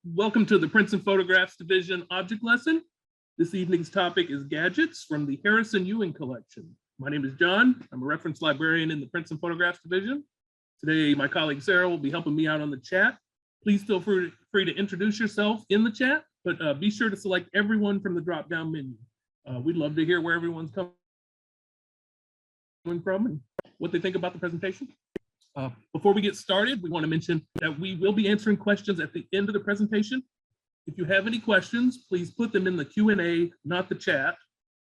Welcome to the Princeton Photographs Division object lesson. This evening's topic is gadgets from the Harrison Ewing collection. My name is John. I'm a reference librarian in the Princeton Photographs Division. Today, my colleague Sarah will be helping me out on the chat. Please feel free to introduce yourself in the chat, but be sure to select everyone from the drop-down menu. We'd love to hear where everyone's coming from and what they think about the presentation. Before we get started, we want to mention that we will be answering questions at the end of the presentation. If you have any questions, please put them in the Q&A, not the chat.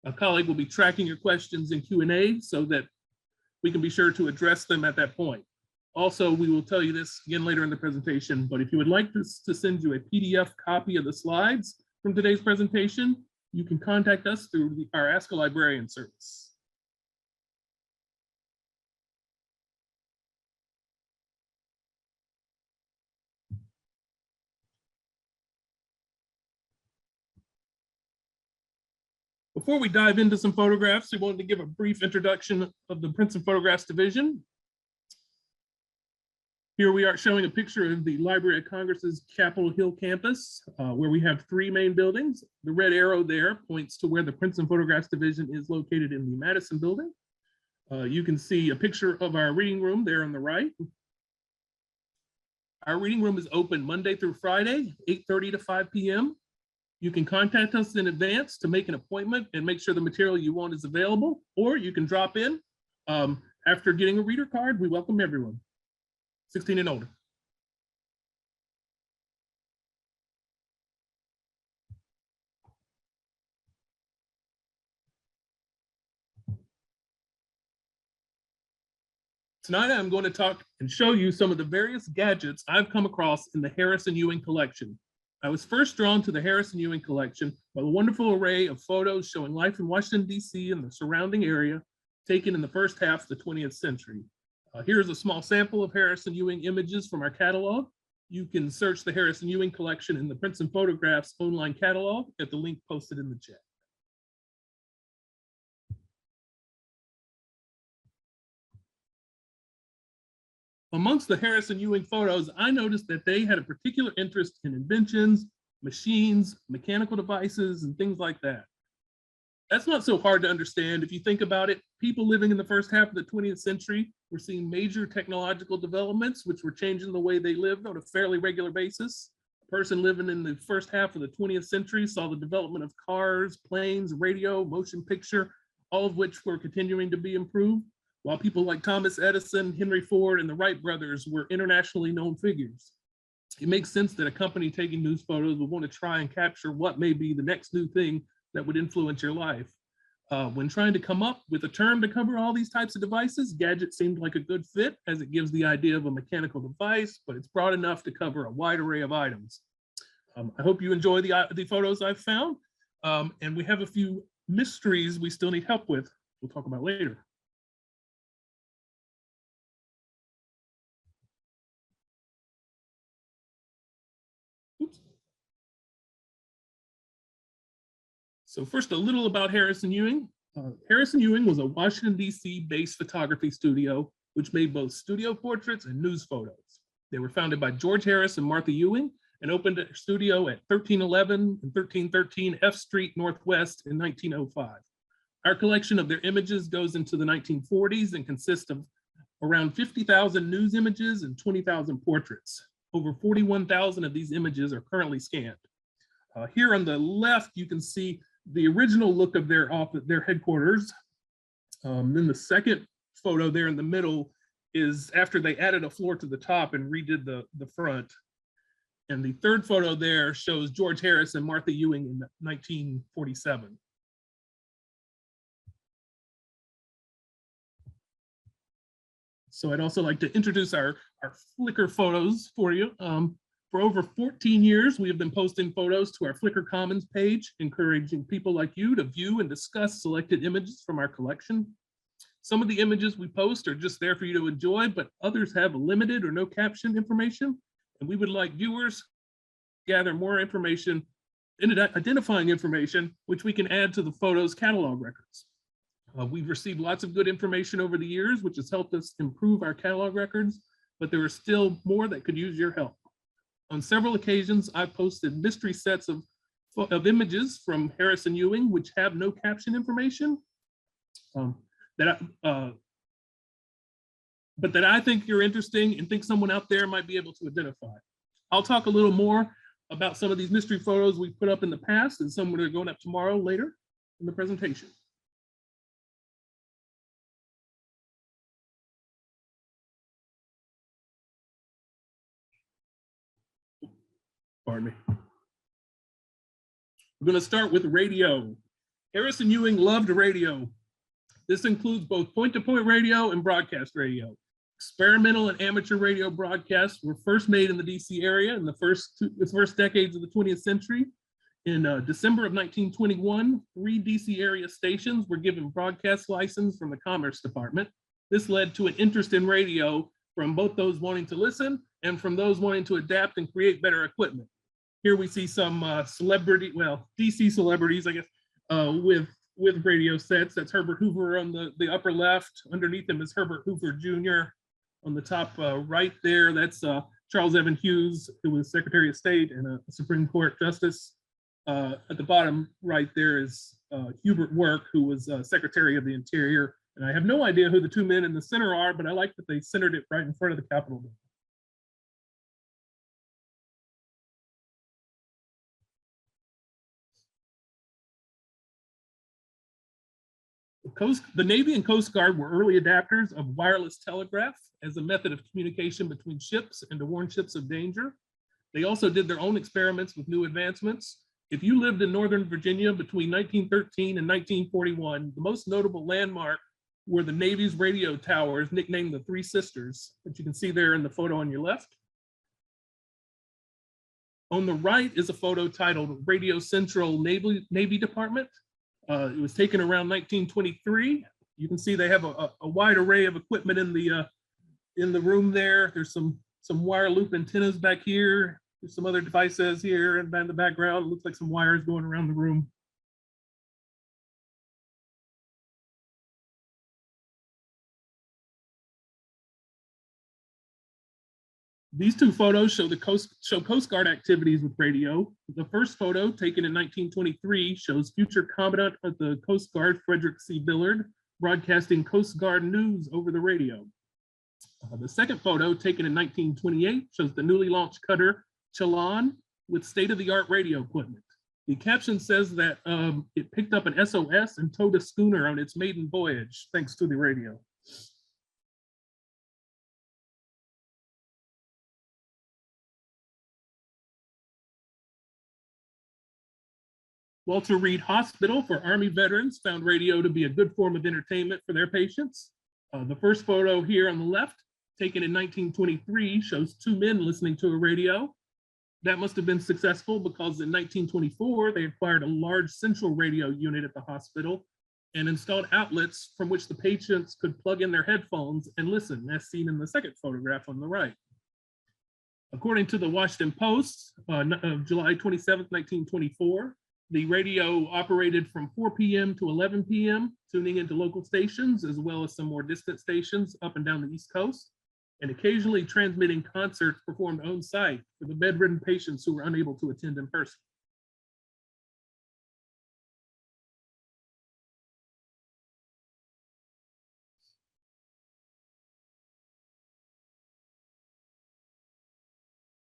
A colleague will be tracking your questions in Q&A so that we can be sure to address them at that point. Also, we will tell you this again later in the presentation, but if you would like us to send you a PDF copy of the slides from today's presentation, you can contact us through our Ask a Librarian service. Before we dive into some photographs, we wanted to give a brief introduction of the Princeton Photographs Division. Here we are showing a picture of the Library of Congress's Capitol Hill campus, where we have three main buildings. The red arrow there points to where the Princeton Photographs Division is located in the Madison building. You can see a picture of our reading room there on the right. Our reading room is open Monday through Friday, 8:30 to 5 p.m. You can contact us in advance to make an appointment and make sure the material you want is available, or you can drop in. After getting a reader card, we welcome everyone, 16 and older. Tonight, I'm going to talk and show you some of the various gadgets I've come across in the Harrison Ewing collection. I was first drawn to the Harrison Ewing collection by the wonderful array of photos showing life in Washington, D.C. and the surrounding area taken in the first half of the 20th century. Here's a small sample of Harrison Ewing images from our catalog. You can search the Harrison Ewing collection in the Princeton Photographs online catalog at the link posted in the chat. Amongst the Harrison Ewing photos, I noticed that they had a particular interest in inventions, machines, mechanical devices, and things like that. That's not so hard to understand if you think about it. People living in the first half of the 20th century were seeing major technological developments, which were changing the way they lived on a fairly regular basis. A person living in the first half of the 20th century saw the development of cars, planes, radio, motion picture, all of which were continuing to be improved, while people like Thomas Edison, Henry Ford, and the Wright brothers were internationally known figures. It makes sense that a company taking news photos would want to try and capture what may be the next new thing that would influence your life. When trying to come up with a term to cover all these types of devices, gadget seemed like a good fit, as it gives the idea of a mechanical device, but it's broad enough to cover a wide array of items. I hope you enjoy the photos I've found, and we have a few mysteries we still need help with. We'll talk about later. So first, a little about Harrison Ewing. Harrison Ewing was a Washington, D.C. based photography studio, which made both studio portraits and news photos. They were founded by George Harris and Martha Ewing and opened a studio at 1311 and 1313 F Street Northwest in 1905. Our collection of their images goes into the 1940s and consists of around 50,000 news images and 20,000 portraits. Over 41,000 of these images are currently scanned. Here on the left, you can see the original look of their headquarters. Then the second photo there in the middle is after they added a floor to the top and redid the front. And the third photo there shows George Harris and Martha Ewing in 1947. So I'd also like to introduce our Flickr photos for you. For over 14 years, we have been posting photos to our Flickr Commons page, encouraging people like you to view and discuss selected images from our collection. Some of the images we post are just there for you to enjoy, but others have limited or no caption information, and we would like viewers to gather more information, identifying information, which we can add to the photos catalog records. We've received lots of good information over the years, which has helped us improve our catalog records, but there are still more that could use your help. On several occasions, I've posted mystery sets of images from Harrison Ewing, which have no caption information, but that I think you're interesting and think someone out there might be able to identify. I'll talk a little more about some of these mystery photos we put up in the past and some that are going up tomorrow later in the presentation. Pardon me. We're going to start with radio. Harrison Ewing loved radio. This includes both point-to-point radio and broadcast radio. Experimental and amateur radio broadcasts were first made in the DC area in the first decades of the 20th century. In December of 1921, 3 DC area stations were given broadcast license from the Commerce Department. This led to an interest in radio from both those wanting to listen and from those wanting to adapt and create better equipment. Here we see some DC celebrities, I guess, with radio sets. That's Herbert Hoover on the upper left. Underneath him is Herbert Hoover Jr. On the top right there, that's Charles Evan Hughes, who was Secretary of State and a Supreme Court Justice. At the bottom right there is Hubert Work, who was Secretary of the Interior. And I have no idea who the 2 men in the center are, but I like that they centered it right in front of the Capitol building. The Navy and Coast Guard were early adapters of wireless telegraph as a method of communication between ships and to warn ships of danger. They also did their own experiments with new advancements. If you lived in Northern Virginia between 1913 and 1941, the most notable landmark were the Navy's radio towers, nicknamed the Three Sisters, that you can see there in the photo on your left. On the right is a photo titled Radio Central Navy Department. It was taken around 1923. You can see they have a wide array of equipment in the room there. There's some wire loop antennas back here. There's some other devices here and in the background. It looks like some wires going around the room. These 2 photos show Coast Guard activities with radio. The first photo, taken in 1923, shows future Commandant of the Coast Guard, Frederick C. Billard, broadcasting Coast Guard news over the radio. The second photo, taken in 1928, shows the newly launched cutter Chelan with state-of-the-art radio equipment. The caption says that it picked up an SOS and towed a schooner on its maiden voyage, thanks to the radio. Walter Reed Hospital for Army veterans found radio to be a good form of entertainment for their patients. The first photo here on the left, taken in 1923, shows 2 men listening to a radio. That must have been successful because in 1924, they acquired a large central radio unit at the hospital and installed outlets from which the patients could plug in their headphones and listen, as seen in the second photograph on the right. According to the Washington Post of July 27, 1924, the radio operated from 4 p.m. to 11 p.m., tuning into local stations, as well as some more distant stations up and down the East Coast, and occasionally transmitting concerts performed on site for the bedridden patients who were unable to attend in person.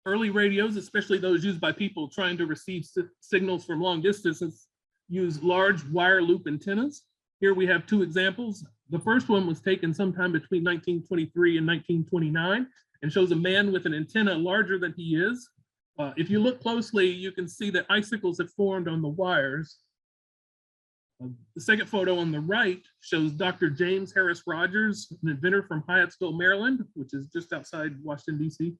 Early radios, especially those used by people trying to receive signals from long distances, use large wire loop antennas. Here we have 2 examples. The first one was taken sometime between 1923 and 1929 and shows a man with an antenna larger than he is. If you look closely, you can see that icicles have formed on the wires. The second photo on the right shows Dr. James Harris Rogers, an inventor from Hyattsville, Maryland, which is just outside Washington, D.C.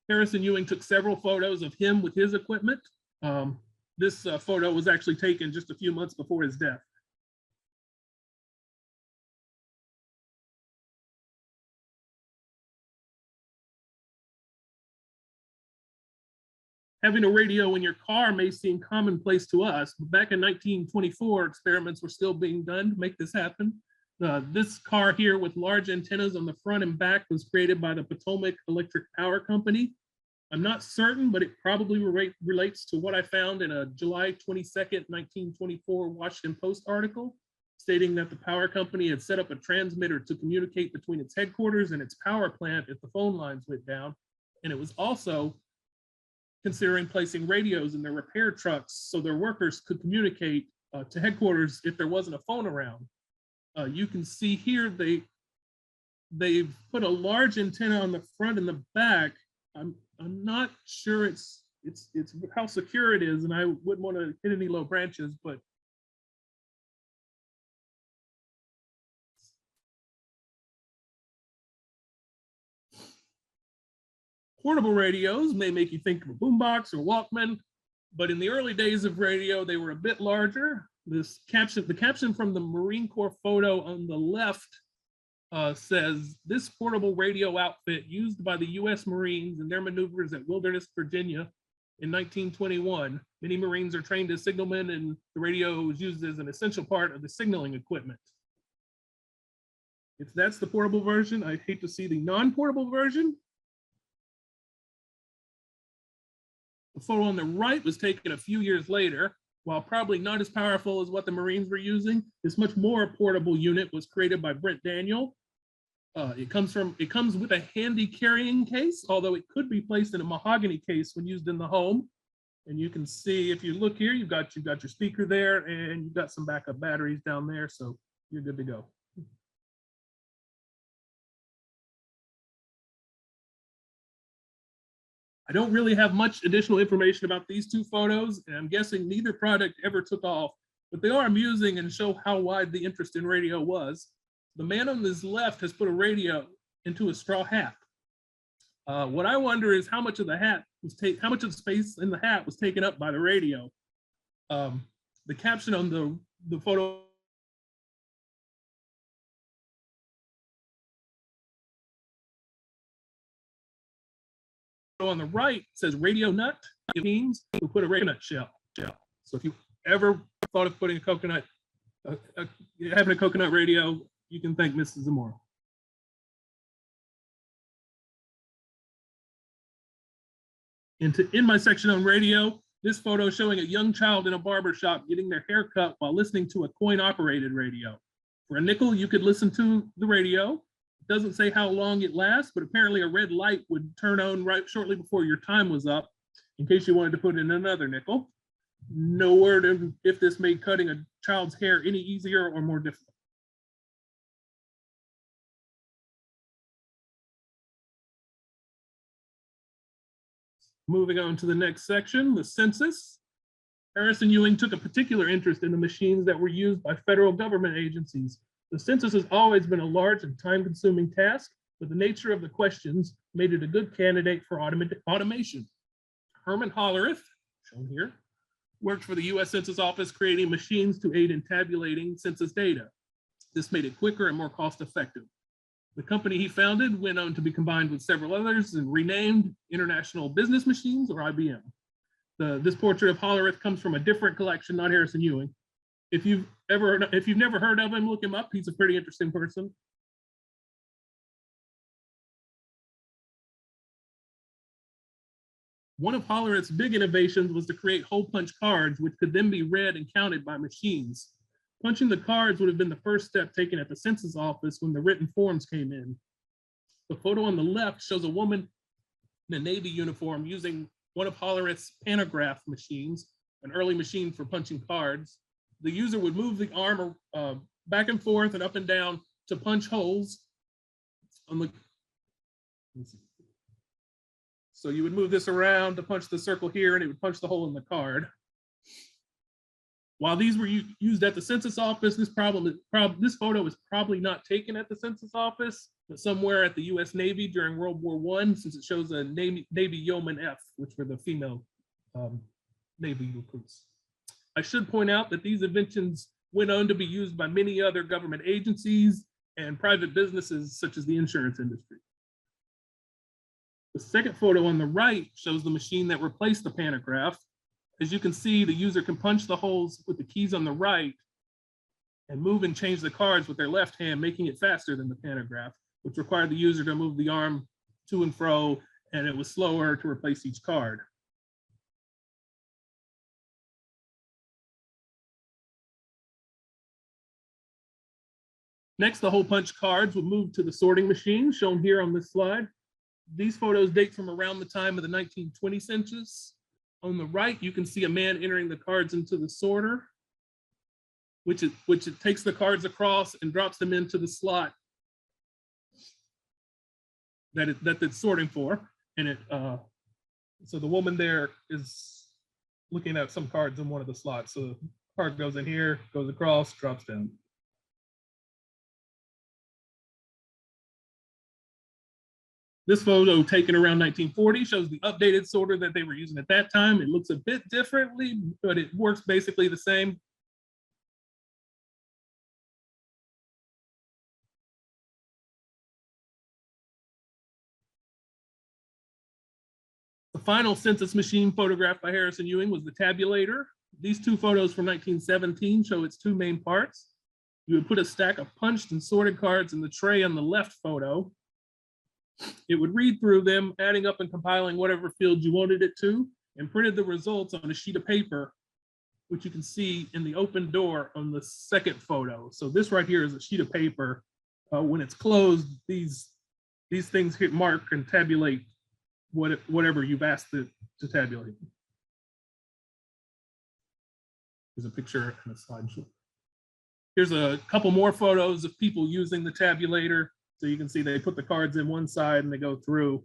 Harrison Ewing took several photos of him with his equipment. This photo was actually taken just a few months before his death. Having a radio in your car may seem commonplace to us, but back in 1924, experiments were still being done to make this happen. This car here with large antennas on the front and back was created by the Potomac Electric Power Company. I'm not certain, but it probably relates to what I found in a July 22nd, 1924 Washington Post article stating that the power company had set up a transmitter to communicate between its headquarters and its power plant if the phone lines went down. And it was also considering placing radios in their repair trucks so their workers could communicate to headquarters if there wasn't a phone around. You can see here they've put a large antenna on the front and the back. I'm not sure it's how secure it is, and I wouldn't want to hit any low branches, but portable radios may make you think of a boombox or Walkman, but in the early days of radio, they were a bit larger. The caption from the Marine Corps photo on the left says, "This portable radio outfit used by the U.S. Marines in their maneuvers at Wilderness, Virginia in 1921. Many Marines are trained as signalmen, and the radio is used as an essential part of the signaling equipment." If that's the portable version, I hate to see the non-portable version. The photo on the right was taken a few years later. While probably not as powerful as what the Marines were using, this much more portable unit was created by Brent Daniel. It comes with a handy carrying case, although it could be placed in a mahogany case when used in the home. And you can see, if you look here, you've got your speaker there, and you've got some backup batteries down there, so you're good to go. I don't really have much additional information about these two photos, and I'm guessing neither product ever took off, but they are amusing and show how wide the interest in radio was. The man on his left has put a radio into a straw hat. What I wonder is how much of the space in the hat was taken up by the radio. The caption on the photo on the right says radio nut. It means we put a radio nut shell. So if you ever thought of putting having a coconut radio, you can thank Mrs. Zamora. And to end my section on radio, this photo showing a young child in a barber shop getting their hair cut while listening to a coin-operated radio. For a nickel, you could listen to the radio. Doesn't say how long it lasts, but apparently a red light would turn on right shortly before your time was up in case you wanted to put in another nickel. No word if this made cutting a child's hair any easier or more difficult. Moving on to the next section, the census. Harrison Ewing took a particular interest in the machines that were used by federal government agencies. The census has always been a large and time-consuming task, but the nature of the questions made it a good candidate for automation. Herman Hollerith, shown here, worked for the US Census Office creating machines to aid in tabulating census data. This made it quicker and more cost-effective. The company he founded went on to be combined with several others and renamed International Business Machines, or IBM. This portrait of Hollerith comes from a different collection, not Harrison Ewing. If you've never heard of him, look him up. He's a pretty interesting person. One of Hollerith's big innovations was to create hole punch cards, which could then be read and counted by machines. Punching the cards would have been the first step taken at the census office when the written forms came in. The photo on the left shows a woman in a Navy uniform using one of Hollerith's pantograph machines, an early machine for punching cards. The user would move the arm back and forth and up and down to punch holes on the. So you would move this around to punch the circle here, and it would punch the hole in the card. While these were used at the census office, this photo was probably not taken at the census office, but somewhere at the U.S. Navy during World War I, since it shows a Navy Yeoman F, which were the female Navy recruits. I should point out that these inventions went on to be used by many other government agencies and private businesses, such as the insurance industry. The second photo on the right shows the machine that replaced the pantograph. As you can see, the user can punch the holes with the keys on the right and move and change the cards with their left hand, making it faster than the pantograph, which required the user to move the arm to and fro and it was slower to replace each card. Next, the hole punch cards would move to the sorting machine, shown here on this slide. These photos date from around the time of the 1920 census. On the right, you can see a man entering the cards into the sorter, which it takes the cards across and drops them into the slot that it's sorting for. And so the woman there is looking at some cards in one of the slots. So the card goes in here, goes across, drops down. This photo taken around 1940 shows the updated sorter that they were using at that time. It looks a bit differently, but it works basically the same. The final census machine photographed by Harrison Ewing was the tabulator. These two photos from 1917 show its two main parts. You would put a stack of punched and sorted cards in the tray on the left photo. It would read through them, adding up and compiling whatever field you wanted it to, and printed the results on a sheet of paper, which you can see in the open door on the second photo. So this right here is a sheet of paper. When it's closed, these things hit mark and tabulate whatever you've asked it to tabulate. There's a picture and a slideshow. Here's a couple more photos of people using the tabulator. So you can see they put the cards in one side and they go through.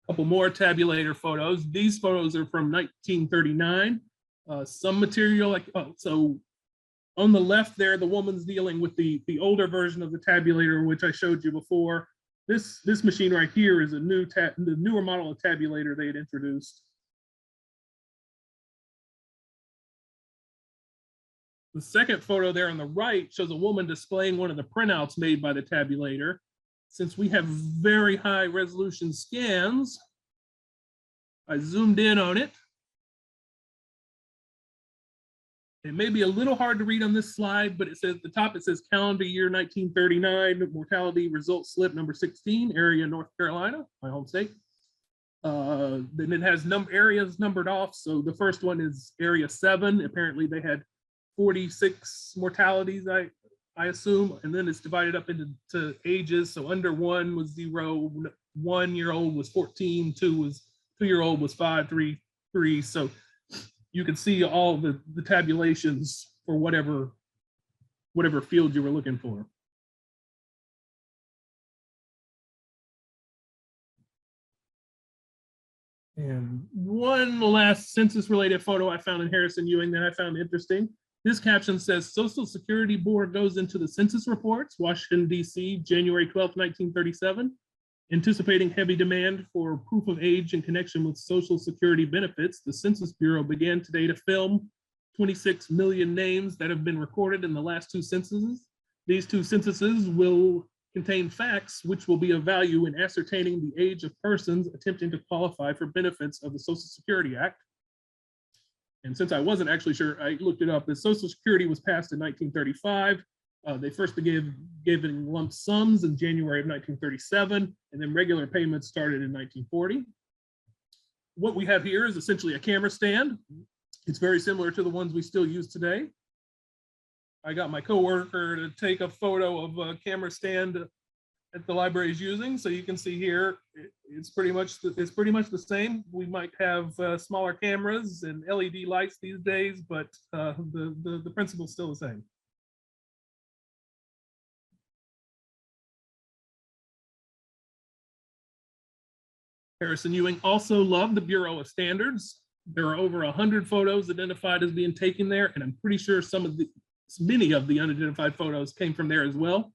A couple more tabulator photos. These photos are from 1939. Some material, so on the left there, the woman's dealing with the older version of the tabulator, which I showed you before. This machine right here is the newer model of tabulator they had introduced. The second photo there on the right shows a woman displaying one of the printouts made by the tabulator. Since we have very high resolution scans, I zoomed in on it. It may be a little hard to read on this slide, but it says at the top, it says calendar year 1939, mortality result slip number 16, area North Carolina, my home state. Then it has areas numbered off. So the first one is area 7. Apparently they had 46 mortalities, I assume, and then it's divided up into ages. So under 1 was 0, 1-year-old was 14, 2-year-old was 5, 3. So you can see all the tabulations for whatever field you were looking for. And one last census-related photo I found in Harrison Ewing that I found interesting. This caption says, Social Security Board goes into the census reports, Washington, D.C., January 12, 1937. Anticipating heavy demand for proof of age in connection with Social Security benefits, the Census Bureau began today to film 26 million names that have been recorded in the last 2 censuses. These 2 censuses will contain facts which will be of value in ascertaining the age of persons attempting to qualify for benefits of the Social Security Act. And since I wasn't actually sure, I looked it up. The Social Security was passed in 1935. They first gave in lump sums in January of 1937, and then regular payments started in 1940. What we have here is essentially a camera stand. It's very similar to the ones we still use today. I got my coworker to take a photo of a camera stand that the library is using. So you can see here, it's pretty much the same. We might have smaller cameras and LED lights these days, but the principle is still the same. Harrison Ewing also loved the Bureau of Standards. There are over 100 photos identified as being taken there, and I'm pretty sure many of the unidentified photos came from there as well.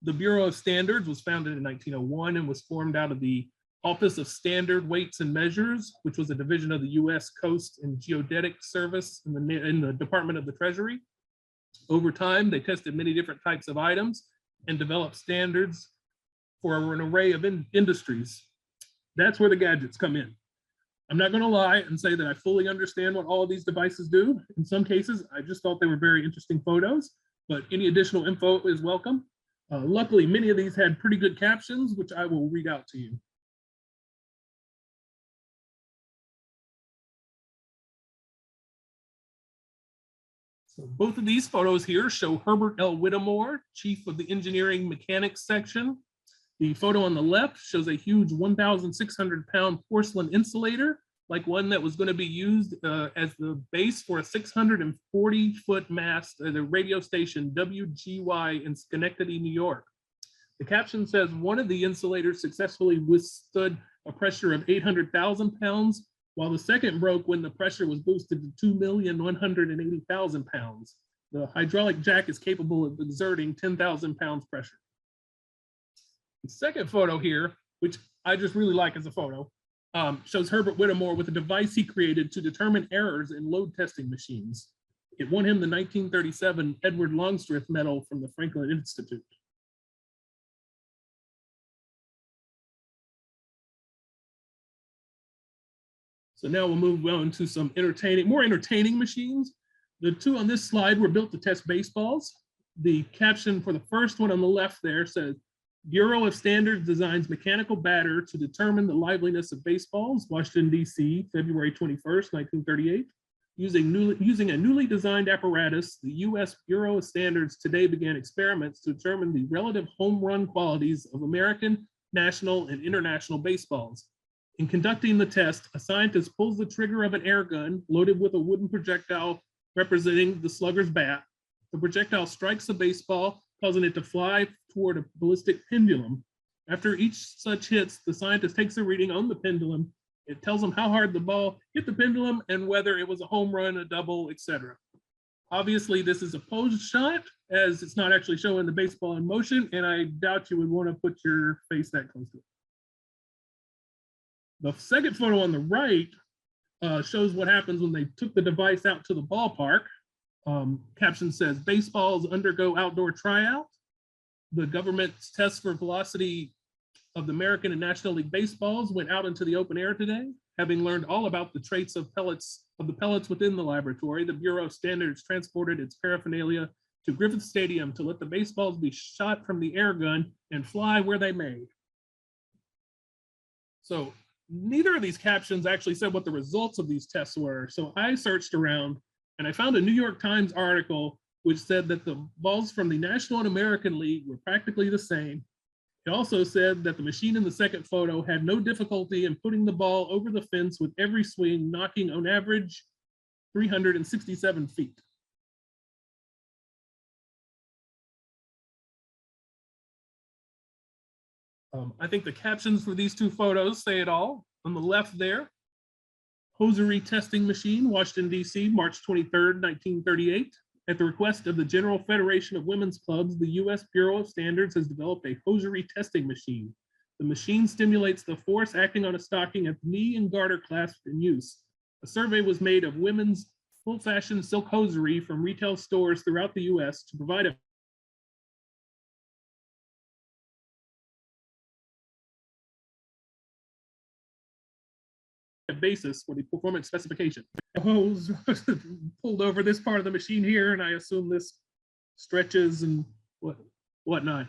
The Bureau of Standards was founded in 1901 and was formed out of the Office of Standard Weights and Measures, which was a division of the U.S. Coast and Geodetic Service in the Department of the Treasury. Over time, they tested many different types of items and developed standards for an array of industries. That's where the gadgets come in. I'm not going to lie and say that I fully understand what all of these devices do. In some cases, I just thought they were very interesting photos. but any additional info is welcome. Luckily, many of these had pretty good captions, which I will read out to you. So both of these photos here show Herbert L. Whittemore, chief of the engineering mechanics section. The photo on the left shows a huge 1,600-pound porcelain insulator, like one that was going to be used as the base for a 640-foot mast at a radio station WGY in Schenectady, New York. The caption says one of the insulators successfully withstood a pressure of 800,000 pounds, while the second broke when the pressure was boosted to 2,180,000 pounds. The hydraulic jack is capable of exerting 10,000 pounds pressure. The second photo here, which I just really like as a photo, shows Herbert Whittemore with a device he created to determine errors in load testing machines. It won him the 1937 Edward Longstreth Medal from the Franklin Institute. So now we'll move on to some more entertaining machines. The two on this slide were built to test baseballs. The caption for the first one on the left there says, Bureau of Standards designs mechanical batter to determine the liveliness of baseballs, Washington, D.C., February 21st, 1938. Using a newly designed apparatus, the U.S. Bureau of Standards today began experiments to determine the relative home run qualities of American, national, and international baseballs. In conducting the test, a scientist pulls the trigger of an air gun loaded with a wooden projectile representing the slugger's bat. The projectile strikes the baseball, causing it to fly toward a ballistic pendulum. After each such hits, the scientist takes a reading on the pendulum. It tells him how hard the ball hit the pendulum and whether it was a home run, a double, etc. Obviously, this is a posed shot, as it's not actually showing the baseball in motion, and I doubt you would want to put your face that close to it. The second photo on the right shows what happens when they took the device out to the ballpark. Caption says, baseballs undergo outdoor tryout. The government's test for velocity of the American and National League baseballs went out into the open air today. Having learned all about the traits of the pellets within the laboratory, the Bureau of Standards transported its paraphernalia to Griffith Stadium to let the baseballs be shot from the air gun and fly where they may. So neither of these captions actually said what the results of these tests were. So I searched around and I found a New York Times article which said that the balls from the National and American League were practically the same. It also said that the machine in the second photo had no difficulty in putting the ball over the fence with every swing, knocking on average 367 feet. I think the captions for these two photos say it all. On the left there, hosiery testing machine, Washington, D.C., March 23rd, 1938. At the request of the General Federation of Women's Clubs, the U.S. Bureau of Standards has developed a hosiery testing machine. The machine stimulates the force acting on a stocking at the knee and garter clasped in use. A survey was made of women's full-fashion silk hosiery from retail stores throughout the U.S. to provide a basis for the performance specification. The hose pulled over this part of the machine here, and I assume this stretches and whatnot.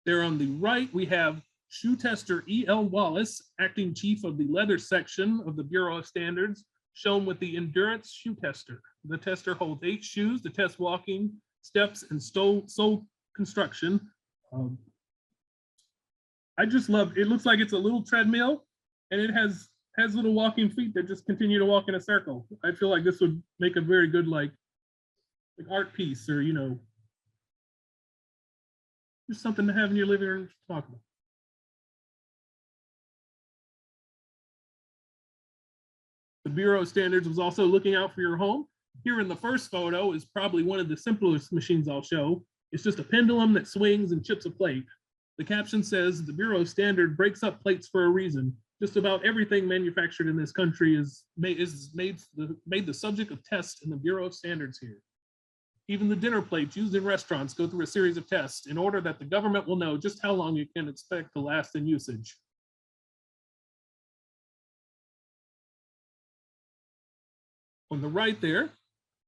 There on the right, we have shoe tester E.L. Wallace, acting chief of the leather section of the Bureau of Standards, shown with the endurance shoe tester. The tester holds 8 shoes to test walking, steps, and sole construction. I just love, it looks like it's a little treadmill, and it has little walking feet that just continue to walk in a circle. I feel like this would make a very good like art piece, or just something to have in your living room to talk about. The Bureau of Standards was also looking out for your home. Here in the first photo is probably one of the simplest machines I'll show. It's just a pendulum that swings and chips a plate. The caption says the Bureau of Standards breaks up plates for a reason. Just about everything manufactured in this country is made the subject of tests in the Bureau of Standards here. Even the dinner plates used in restaurants go through a series of tests in order that the government will know just how long you can expect to last in usage. On the right there,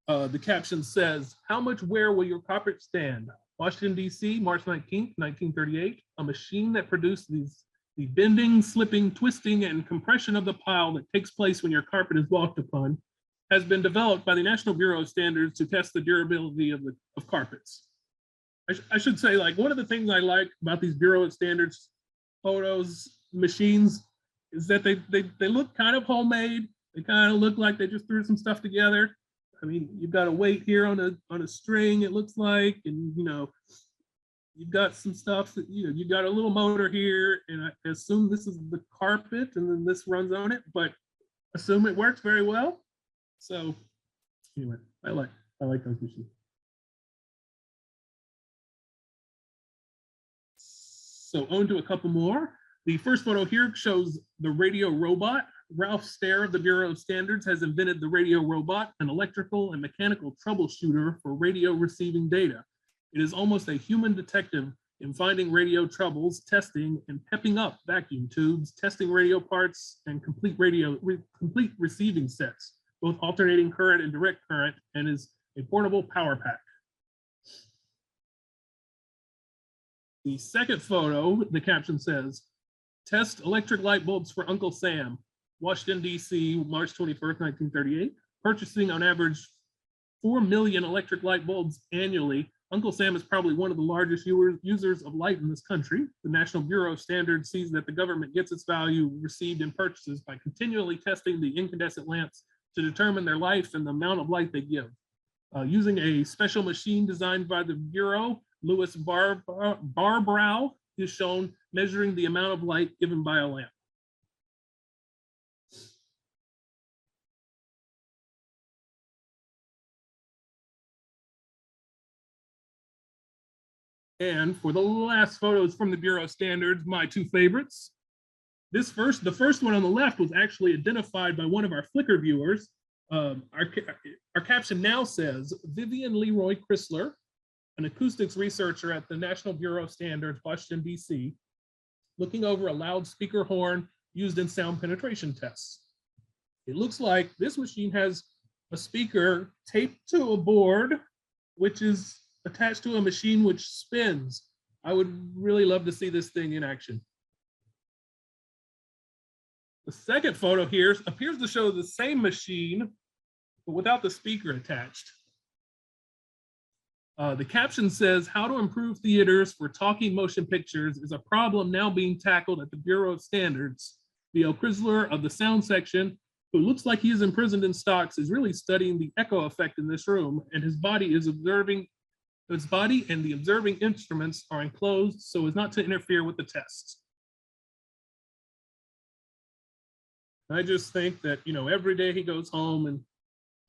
The caption says, "How much wear will your carpet stand?" Washington, D.C., March 19th, 1938. A machine that produced the bending, slipping, twisting, and compression of the pile that takes place when your carpet is walked upon has been developed by the National Bureau of Standards to test the durability of carpets. I should say, like, one of the things I like about these Bureau of Standards photos machines is that they look kind of homemade. They kind of look like they just threw some stuff together. I mean, you've got a weight here on a string, it looks like, and you've got some stuff that you've got a little motor here, and I assume this is the carpet, and then this runs on it, but assume it works very well. So anyway, I like those machines. So on to a couple more. The first photo here shows the radio robot. Ralph Stair of the Bureau of Standards has invented the radio robot, an electrical and mechanical troubleshooter for radio receiving data. It is almost a human detective in finding radio troubles, testing and pepping up vacuum tubes, testing radio parts, and complete receiving sets, both alternating current and direct current, and is a portable power pack. The second photo, the caption says, "Test electric light bulbs for Uncle Sam." Washington, D.C., March 21st, 1938. Purchasing on average 4 million electric light bulbs annually, Uncle Sam is probably one of the largest users of light in this country. The National Bureau of Standards sees that the government gets its value received in purchases by continually testing the incandescent lamps to determine their life and the amount of light they give. Using a special machine designed by the Bureau, Louis Barbrow is shown measuring the amount of light given by a lamp. And for the last photos from the Bureau of Standards, my two favorites. The first one on the left was actually identified by one of our Flickr viewers. Our caption now says, "Vivian Leroy Chrysler, an acoustics researcher at the National Bureau of Standards, Washington, D.C., looking over a loudspeaker horn used in sound penetration tests." It looks like this machine has a speaker taped to a board, which is attached to a machine which spins. I would really love to see this thing in action. The second photo here appears to show the same machine, but without the speaker attached. The caption says, "How to improve theaters for talking motion pictures is a problem now being tackled at the Bureau of Standards. Theo Chrysler of the sound section, who looks like he is imprisoned in stocks, is really studying the echo effect in this room, and his body and the observing instruments are enclosed so as not to interfere with the tests." I just think that, every day he goes home and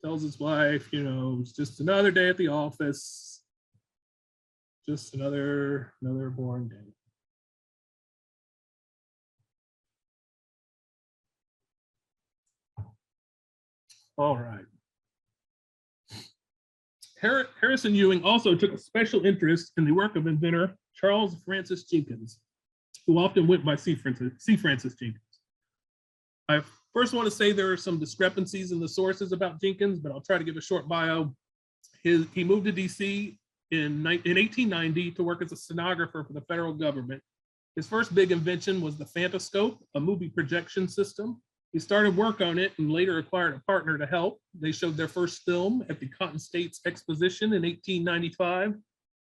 tells his wife, it's just another day at the office, just another boring day. All right. Harrison Ewing also took a special interest in the work of inventor Charles Francis Jenkins, who often went by C. Francis Jenkins. I first want to say there are some discrepancies in the sources about Jenkins, but I'll try to give a short bio. He moved to DC in 1890 to work as a stenographer for the federal government. His first big invention was the Fantascope, a movie projection system. He started work on it and later acquired a partner to help. They showed their first film at the Cotton States Exposition in 1895.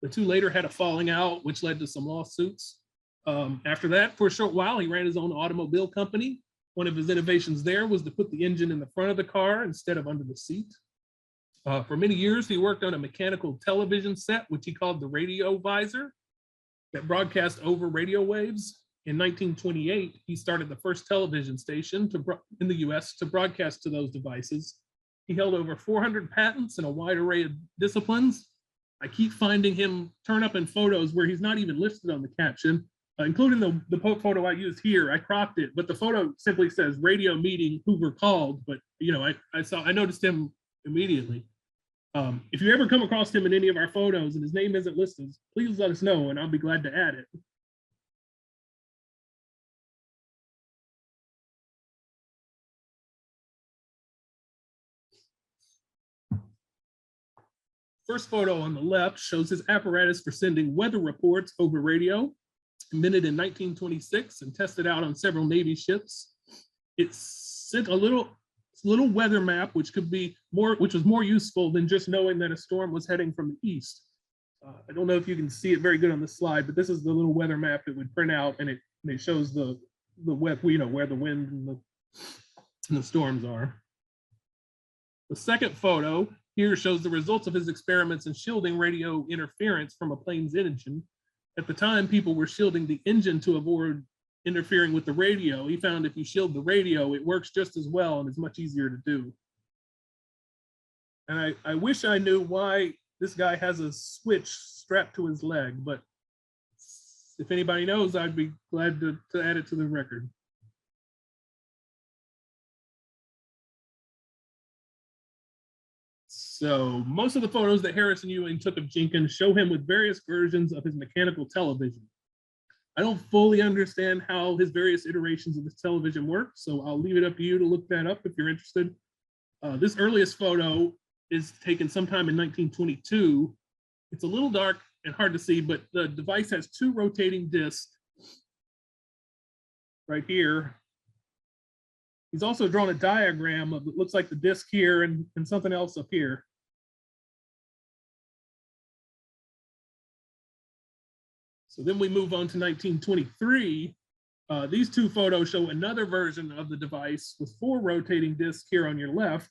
The two later had a falling out, which led to some lawsuits. After that, for a short while, he ran his own automobile company. One of his innovations there was to put the engine in the front of the car instead of under the seat. For many years, he worked on a mechanical television set, which he called the radio visor, that broadcast over radio waves. In 1928, he started the first television station in the US to broadcast to those devices. He held over 400 patents in a wide array of disciplines. I keep finding him turn up in photos where he's not even listed on the caption, including the photo I used here. I cropped it, but the photo simply says "radio meeting Hoover called." But I noticed him immediately. If you ever come across him in any of our photos and his name isn't listed, please let us know and I'll be glad to add it. First photo on the left shows his apparatus for sending weather reports over radio, invented in 1926 and tested out on several Navy ships. It sent a little weather map, which was more useful than just knowing that a storm was heading from the east. I don't know if you can see it very good on the slide, but this is the little weather map that would print out, and it shows the where the wind and the storms are. The second photo here shows the results of his experiments in shielding radio interference from a plane's engine. At the time, people were shielding the engine to avoid interfering with the radio. He found if you shield the radio, it works just as well and is much easier to do. And I wish I knew why this guy has a switch strapped to his leg, but if anybody knows, I'd be glad to add it to the record. So most of the photos that Harrison Ewing took of Jenkins show him with various versions of his mechanical television. I don't fully understand how his various iterations of this television work, so I'll leave it up to you to look that up if you're interested. This earliest photo is taken sometime in 1922. It's a little dark and hard to see, but the device has two rotating discs right here. He's also drawn a diagram of it looks like the disc here and something else up here. So then we move on to 1923. These two photos show another version of the device with four rotating discs here on your left.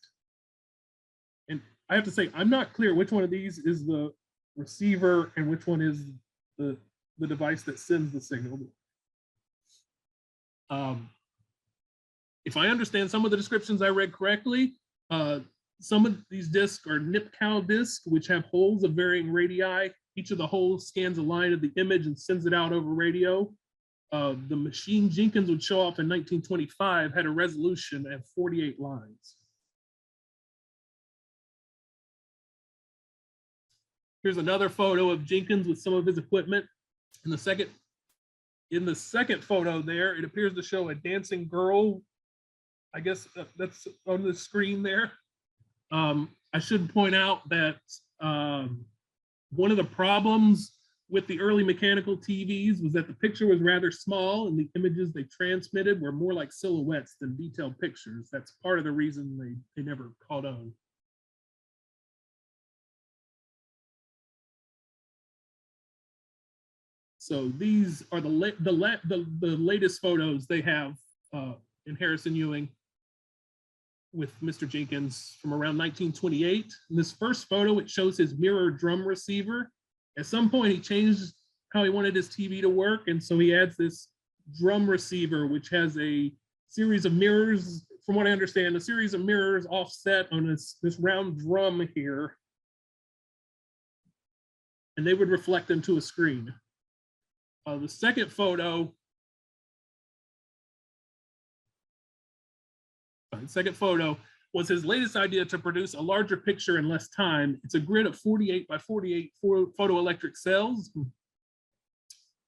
And I have to say, I'm not clear which one of these is the receiver and which one is the device that sends the signal. If I understand some of the descriptions I read correctly, some of these discs are NIPCAL discs, which have holes of varying radii. Each of the holes scans a line of the image and sends it out over radio. The machine Jenkins would show off in 1925 had a resolution of 48 lines. Here's another photo of Jenkins with some of his equipment. In the second photo there, it appears to show a dancing girl. I guess that's on the screen there. I should point out that one of the problems with the early mechanical TVs was that the picture was rather small and the images they transmitted were more like silhouettes than detailed pictures. That's part of the reason they never caught on. So these are the latest photos they have in Harrison Ewing with Mr. Jenkins from around 1928. In this first photo, it shows his mirror drum receiver. At some point, he changed how he wanted his TV to work, and so he adds this drum receiver, which has a series of mirrors, from what I understand, a series of mirrors offset on this round drum here, and they would reflect into a screen. The second photo was his latest idea to produce a larger picture in less time. It's a grid of 48 by 48 photoelectric cells.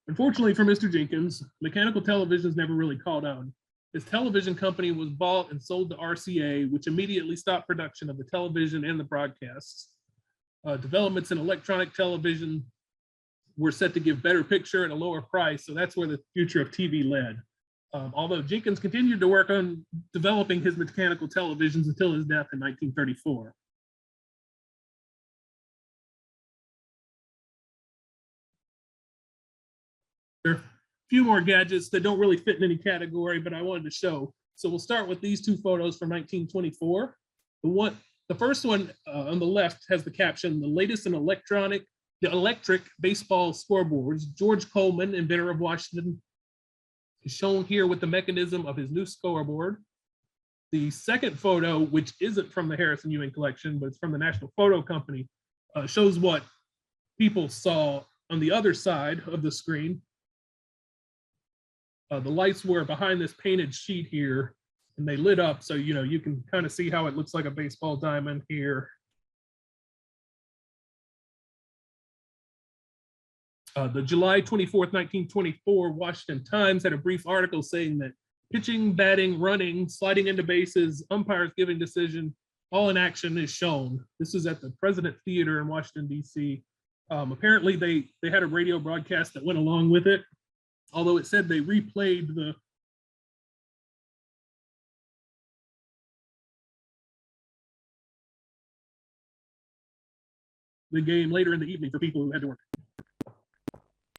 Unfortunately for Mr. Jenkins, mechanical televisions never really caught on. His television company was bought and sold to RCA, which immediately stopped production of the television and the broadcasts. Developments in electronic television were set to give better picture at a lower price, so that's where the future of TV led. Although Jenkins continued to work on developing his mechanical televisions until his death in 1934. There are a few more gadgets that don't really fit in any category, but I wanted to show. So we'll start with these two photos from 1924. The first one on the left has the caption, "The latest in electric baseball scoreboards. George Coleman, inventor of Washington, is shown here with the mechanism of his new scoreboard." The second photo, which isn't from the Harrison Ewing collection, but it's from the National Photo Company, shows what people saw on the other side of the screen. The lights were behind this painted sheet here, and they lit up, so you can kind of see how it looks like a baseball diamond here. The July 24th, 1924 Washington Times had a brief article saying that pitching, batting, running, sliding into bases, umpires giving decision, all in action is shown. This is at the President Theater in Washington, D.C. Apparently, they had a radio broadcast that went along with it, although it said they replayed the game later in the evening for people who had to work.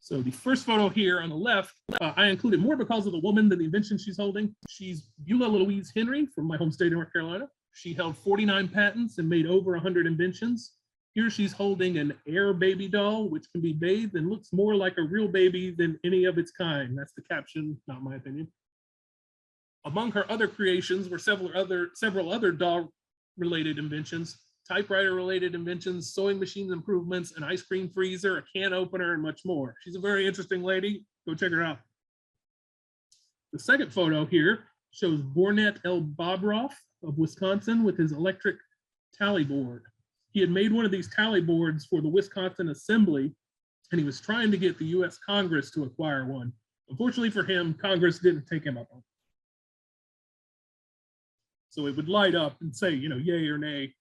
So the first photo here on the left, I included more because of the woman than the invention she's holding. She's Beulah Louise Henry from my home state of North Carolina. She held 49 patents and made over 100 inventions. Here she's holding an air baby doll, which can be bathed and looks more like a real baby than any of its kind. That's the caption, not my opinion. Among her other creations were several other doll-related inventions, typewriter-related inventions, sewing machine improvements, an ice cream freezer, a can opener, and much more. She's a very interesting lady. Go check her out. The second photo here shows Bornet L. Bobroff of Wisconsin with his electric tally board. He had made one of these tally boards for the Wisconsin Assembly, and he was trying to get the US Congress to acquire one. Unfortunately for him, Congress didn't take him up on it. So it would light up and say, you know, yay or nay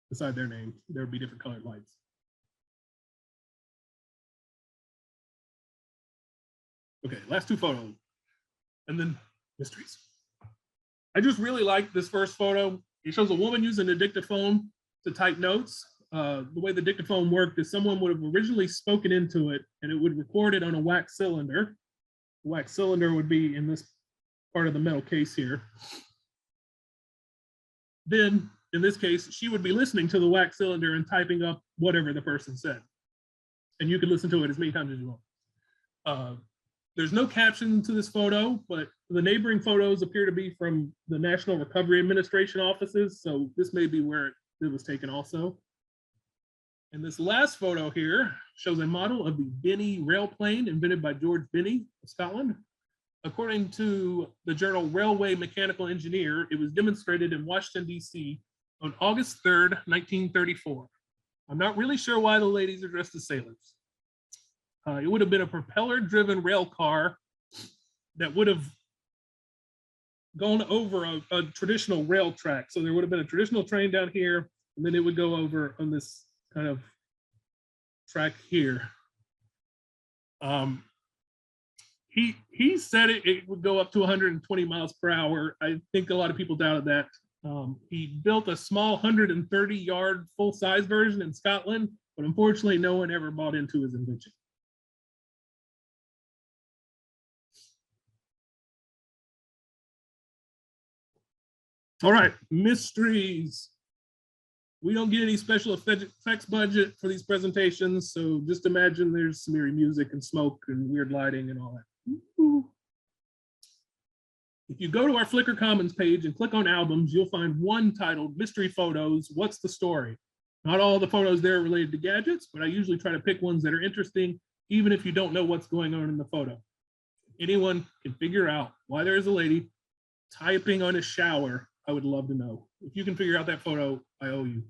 beside their name. There would be different colored lights. Okay, last two photos, and then mysteries. I just really like this first photo. It shows a woman using a dictaphone to type notes. The way the dictaphone worked is someone would have originally spoken into it, and it would record it on a wax cylinder. The wax cylinder would be in this part of the metal case here. Then, in this case, she would be listening to the wax cylinder and typing up whatever the person said. And you can listen to it as many times as you want. There's no caption to this photo, but the neighboring photos appear to be from the National Recovery Administration offices, so this may be where it was taken also. And this last photo here shows a model of the Binney railplane invented by George Binney of Scotland. According to the journal Railway Mechanical Engineer, it was demonstrated in Washington, D.C. on August 3rd, 1934. I'm not really sure why the ladies are dressed as sailors. It would have been a propeller-driven rail car that would have gone over a traditional rail track. So there would have been a traditional train down here, and then it would go over on this kind of track here. He said it would go up to 120 miles per hour. I think a lot of people doubted that. He built a small 130-yard full-size version in Scotland, but unfortunately, no one ever bought into his invention. All right, mysteries. We don't get any special effects budget for these presentations, so just imagine there's some eerie music and smoke and weird lighting and all that. Ooh. If you go to our Flickr Commons page and click on albums, you'll find one titled Mystery Photos, What's the Story? Not all the photos there are related to gadgets, but I usually try to pick ones that are interesting, even if you don't know what's going on in the photo. Anyone can figure out why there's a lady typing on a shower. I would love to know. If you can figure out that photo, I owe you.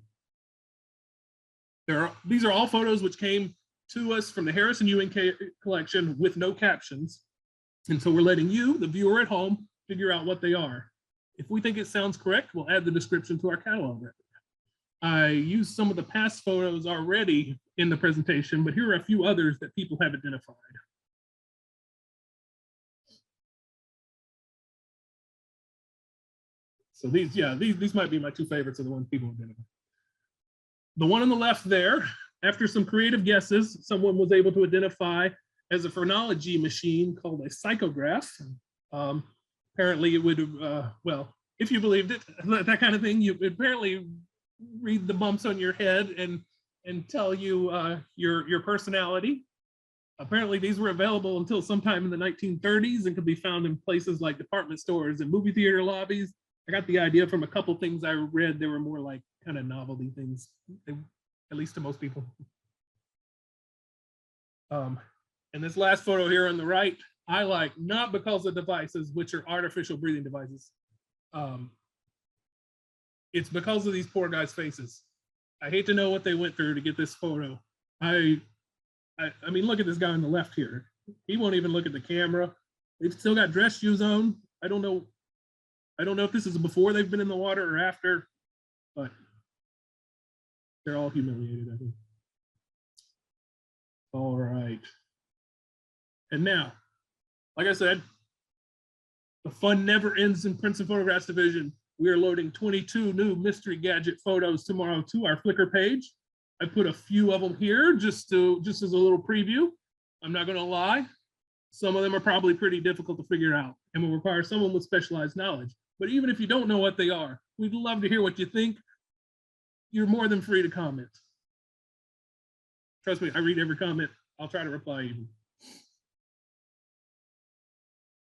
These are all photos which came to us from the Harrison Ewing collection with no captions. And so we're letting you, the viewer at home, figure out what they are. If we think it sounds correct, we'll add the description to our catalog record. I used some of the past photos already in the presentation, but here are a few others that people have identified. So these might be my two favorites of the ones people identify. The one on the left there, after some creative guesses, someone was able to identify as a phrenology machine called a psychograph. Apparently it would, well, if you believed it, that kind of thing, you would apparently read the bumps on your head and tell you your personality. Apparently these were available until sometime in the 1930s and could be found in places like department stores and movie theater lobbies. I got the idea from a couple things I read. They were more like kind of novelty things, at least to most people. And this last photo here on the right, I like not because of devices, which are artificial breathing devices. It's because of these poor guys' faces. I hate to know what they went through to get this photo. I mean, look at this guy on the left here. He won't even look at the camera. They've still got dress shoes on. I don't know I don't know if this is before they've been in the water or after, but they're all humiliated, I think. All right. And now, like I said, the fun never ends in Prints and Photographs division. We are loading 22 new mystery gadget photos tomorrow to our Flickr page. I put a few of them here just as a little preview. I'm not going to lie. Some of them are probably pretty difficult to figure out and will require someone with specialized knowledge. But even if you don't know what they are, we'd love to hear what you think. You're more than free to comment. Trust me, I read every comment. I'll try to reply even.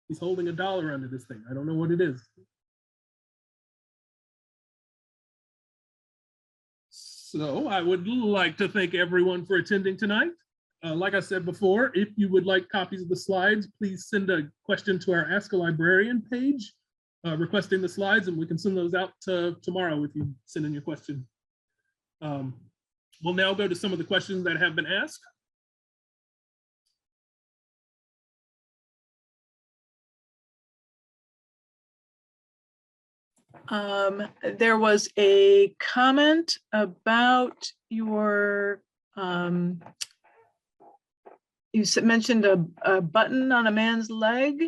He's holding $1 under this thing. I don't know what it is. So I would like to thank everyone for attending tonight. Like I said before, if you would like copies of the slides, please send a question to our Ask a Librarian page requesting the slides, and we can send those out tomorrow if you send in your question. We'll now go to some of the questions that have been asked. There was a comment about your, you mentioned a button on a man's leg.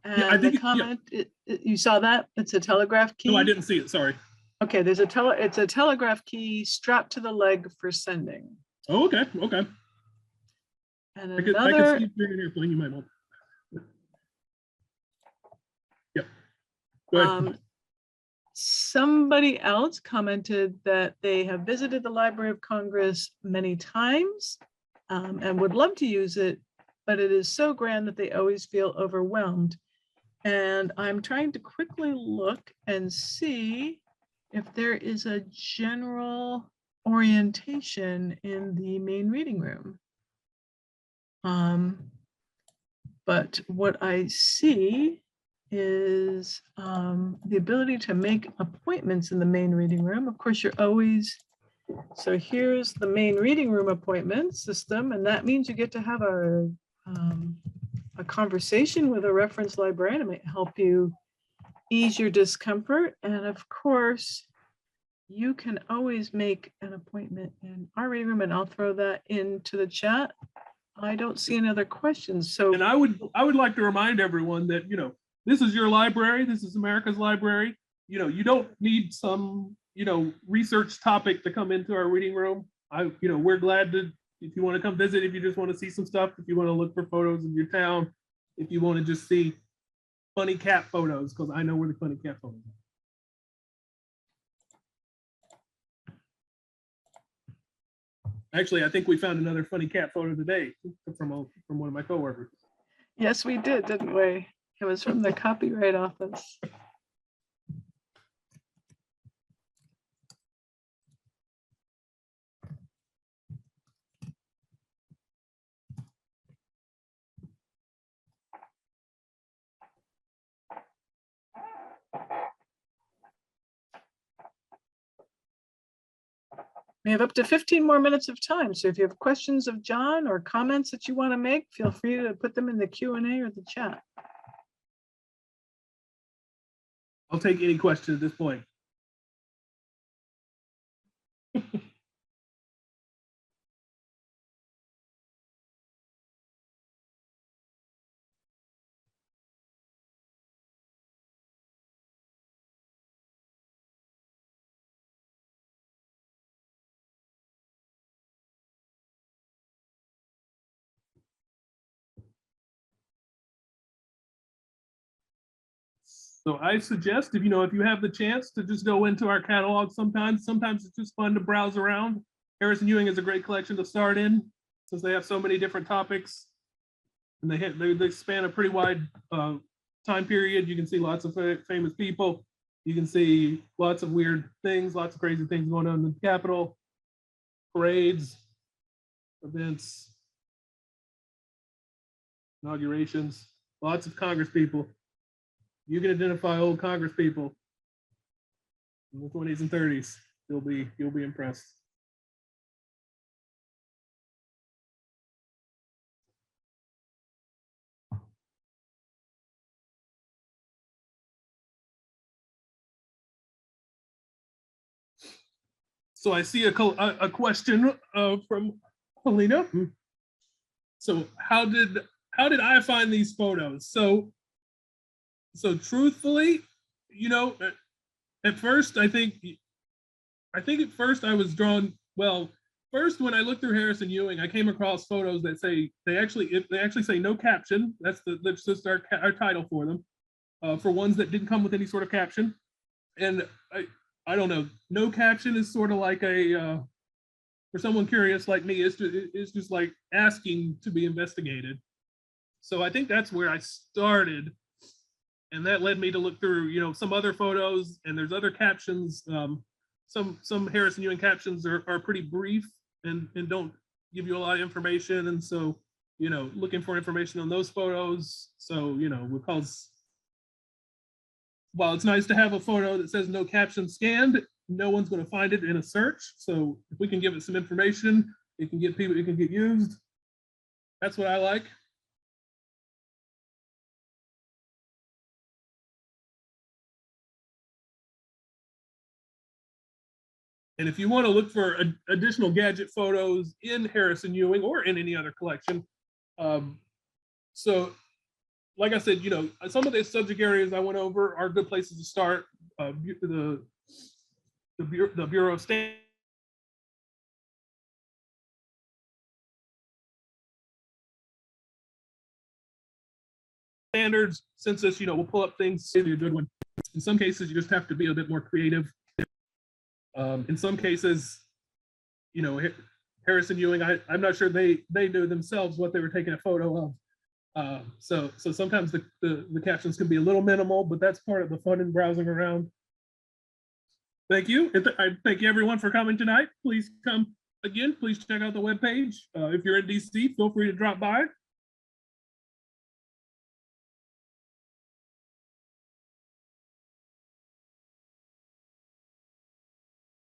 And Yeah, I think the comment, you saw that? It's a telegraph key? No, I didn't see it, sorry. Okay, it's a telegraph key strapped to the leg for sending. Oh, okay, okay. And I could see if you're in airplane, you might want. Yep. Go ahead. Somebody else commented that they have visited the Library of Congress many times and would love to use it, but it is so grand that they always feel overwhelmed. And I'm trying to quickly look and see if there is a general orientation in the main reading room. But what I see is the ability to make appointments in the main reading room. Of course, you're always, so here's the main reading room appointment system, and that means you get to have a conversation with a reference librarian. It might help you ease your discomfort. And of course, you can always make an appointment in our reading room, and I'll throw that into the chat. I don't see any other questions. So, and I would like to remind everyone that, you know, this is your library. This is America's library. You know, you don't need some, you know, research topic to come into our reading room. We're glad to, if you want to come visit, if you just want to see some stuff, if you want to look for photos of your town, if you want to just see funny cat photos, because I know where the funny cat photos are. Actually, I think we found another funny cat photo today from one of my coworkers. Yes, we did, didn't we? It was from the Copyright Office. We have up to 15 more minutes of time. So if you have questions of John or comments that you want to make, feel free to put them in the Q&A or the chat. I'll take any question at this point. So I suggest if you have the chance to just go into our catalog sometimes it's just fun to browse around. Harrison Ewing is a great collection to start in since they have so many different topics and they span a pretty wide time period. You can see lots of famous people. You can see lots of weird things, lots of crazy things going on in the Capitol, parades, events, inaugurations, lots of Congress people. You can identify old Congress people in the 20s and 30s. You'll be impressed. So I see a question from Helena. So how did I find these photos? So truthfully, you know, at first I think at first I was drawn. Well, first when I looked through Harrison Ewing, I came across photos that say they actually say no caption. That's just our title for them. For ones that didn't come with any sort of caption, and I don't know. No caption is sort of like a for someone curious like me, it's just like asking to be investigated. So I think that's where I started, and that led me to look through, you know, some other photos, and there's other captions. Some Harrison Ewing captions are pretty brief and don't give you a lot of information, and so, you know, looking for information on those photos. So, you know, because while it's nice to have a photo that says no caption scanned, no one's going to find it in a search. So if we can give it some information, it can get used. That's what I like. And if you want to look for additional gadget photos in Harrison Ewing or in any other collection, so like I said, you know, some of the subject areas I went over are good places to start. The Bureau of Standards, census, you know, we'll pull up things, say they're a good one. In some cases, you just have to be a bit more creative. In some cases, you know, Harrison Ewing, I'm not sure they knew themselves what they were taking a photo of. So sometimes the captions can be a little minimal, but that's part of the fun in browsing around. Thank you. I thank you everyone for coming tonight. Please come again. Please check out the webpage. If you're in DC, feel free to drop by.